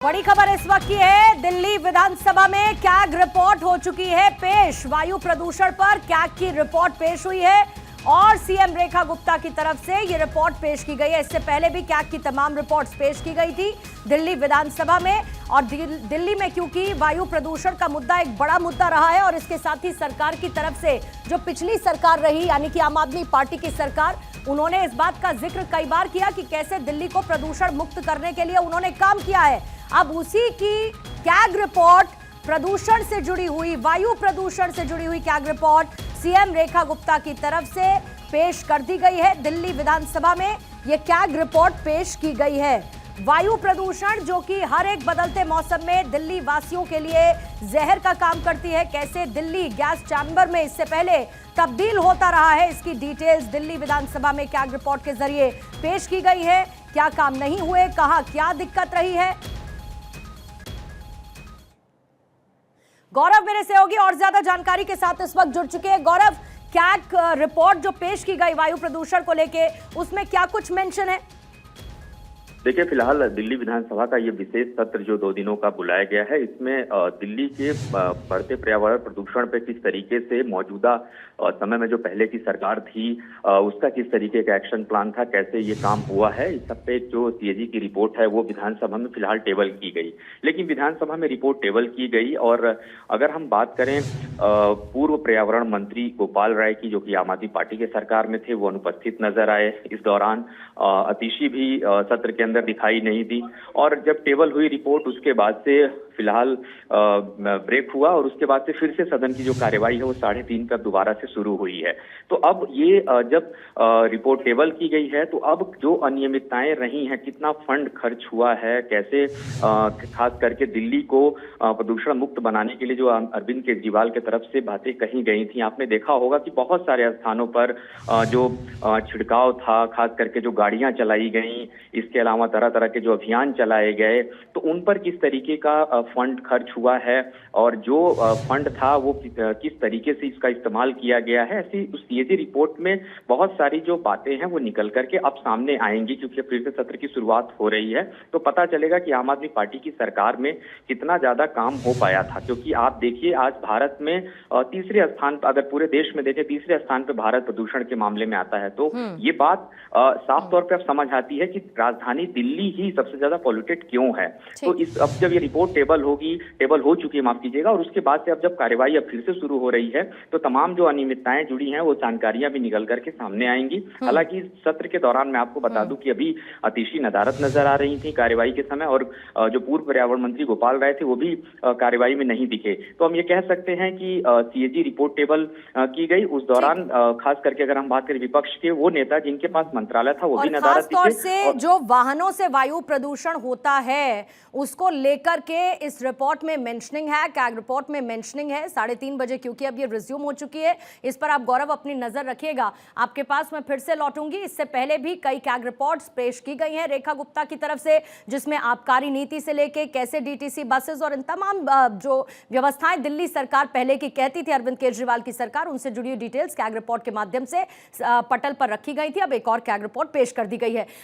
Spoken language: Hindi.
बड़ी खबर इस वक्त की है, दिल्ली विधानसभा में कैग रिपोर्ट हो चुकी है पेश। वायु प्रदूषण पर कैग की रिपोर्ट पेश हुई है और सीएम रेखा गुप्ता की तरफ से ये रिपोर्ट पेश की गई है। इससे पहले भी कैग की तमाम रिपोर्ट्स पेश की गई थी दिल्ली विधानसभा में। और दिल्ली में क्योंकि वायु प्रदूषण का मुद्दा एक बड़ा मुद्दा रहा है और इसके साथ ही सरकार की तरफ से जो पिछली सरकार रही यानी कि आम आदमी पार्टी की सरकार, उन्होंने इस बात का जिक्र कई बार किया कि कैसे दिल्ली को प्रदूषण मुक्त करने के लिए उन्होंने काम किया है। अब उसी की कैग रिपोर्ट, प्रदूषण से जुड़ी हुई, वायु प्रदूषण से जुड़ी हुई CAG report CM Rekha Gupta की तरफ से पेश कर दी गई है। दिल्ली विधानसभा में यह कैग रिपोर्ट पेश की गई है। वायु प्रदूषण जो कि हर एक बदलते मौसम में दिल्ली वासियों के लिए जहर का काम करती है, कैसे दिल्ली गैस चैम्बर में इससे पहले तब्दील होता रहा है, इसकी डिटेल्स दिल्ली विधानसभा में कैग रिपोर्ट के जरिए पेश की गई है। क्या काम नहीं हुए, कहां क्या दिक्कत रही है। गौरव मेरे सहयोगी और ज्यादा जानकारी के साथ इस वक्त जुड़ चुके हैं। गौरव, कैग रिपोर्ट जो पेश की गई वायु प्रदूषण को लेके, उसमें क्या कुछ मेंशन है? देखिए, फिलहाल दिल्ली विधानसभा का ये विशेष सत्र जो 2 दिनों का बुलाया गया है, इसमें दिल्ली के बढ़ते पर्यावरण प्रदूषण पे किस तरीके से मौजूदा समय में जो पहले की सरकार थी उसका किस तरीके का एक्शन प्लान था, कैसे ये काम हुआ है, इस सब पे जो सीएजी की रिपोर्ट है वो विधानसभा में फिलहाल टेबल की गई। लेकिन विधानसभा में रिपोर्ट टेबल की गई और अगर हम बात करें पूर्व पर्यावरण मंत्री गोपाल राय की, जो कि आम आदमी पार्टी के सरकार में थे, वो अनुपस्थित नजर आए। इस दौरान अतिशी भी सत्र के अंदर दिखाई नहीं दी और जब टेबल हुई रिपोर्ट उसके बाद से फिलहाल ब्रेक हुआ और उसके बाद से फिर से सदन की जो कार्यवाही है वो 3:30 पर दोबारा से शुरू हुई है। तो अब ये जब रिपोर्ट टेबल की गई है तो अब जो अनियमितताएं रही हैं, कितना फंड खर्च हुआ है, कैसे खास करके दिल्ली को प्रदूषण मुक्त बनाने के लिए जो अरविंद केजरीवाल की तरफ से बातें कही गई थी, आपने देखा होगा कि बहुत सारे स्थानों पर जो छिड़काव था, खास करके जो गाड़ियां चलाई गई, इसके अलावा तरह तरह के जो अभियान चलाए गए, तो उन पर किस तरीके का फंड खर्च हुआ है और जो फंड था वो किस तरीके से इसका इस्तेमाल किया गया है, ऐसी उस सीएजी रिपोर्ट में बहुत सारी जो बातें हैं वो निकल करके अब सामने आएंगी। क्योंकि फिर से सत्र की शुरुआत हो रही है तो पता चलेगा कि आम आदमी पार्टी की सरकार में कितना ज्यादा काम हो पाया था। क्योंकि आप देखिए, आज भारत में तीसरे स्थान पर, अगर पूरे देश में देखें, तीसरे स्थान पर भारत प्रदूषण के मामले में आता है। तो ये बात साफ तौर पर अब समझ आती है कि राजधानी दिल्ली ही सबसे ज्यादा पॉल्यूटेड क्यों है। तो इस अब जब ये रिपोर्ट टेबल हो चुकी है, माफ कीजिएगा, और उसके बाद से अब जब कार्यवाही अब फिर से शुरू हो रही है तो तमाम जो अनियमितताएं जुड़ी हैं वो जानकारियां भी निकल करके सामने आएंगी। हालांकि इस सत्र के दौरान मैं आपको बता दूं कि अभी अतिशी नदारत नजर आ रही थी कार्यवाही के समय और जो पूर्व पर्यावरण मंत्री गोपाल राय थे वो भी कार्यवाही में नहीं दिखे। तो हम ये कह सकते हैं कि सीएजी रिपोर्ट टेबल की गई। उस दौरान खास करके अगर हम बात करें विपक्ष के वो नेता जिनके पास मंत्रालय था वो भी नदारत दिखे। जो वाहनों से वायु प्रदूषण होता है उसको लेकर के इस रिपोर्ट में मेंशनिंग है, कैग रिपोर्ट में मेंशनिंग है 3:30 बजे, क्योंकि अब ये रिज्यूम हो चुकी है। इस पर आप गौरव अपनी नजर रखिएगा। आपके पास मैं फिर से लौटूंगी। इससे पहले भी कई कैग रिपोर्ट्स पेश की गई हैं रेखा गुप्ता की तरफ से, जिसमें आबकारी नीति से लेके कैसे डीटीसी बसेस और इन तमाम जो व्यवस्थाएं दिल्ली सरकार पहले की कहती थी अरविंद केजरीवाल की सरकार, उनसे जुड़ी डिटेल्स कैग रिपोर्ट के माध्यम से पटल पर रखी गई थी। अब एक और कैग रिपोर्ट पेश कर दी गई है।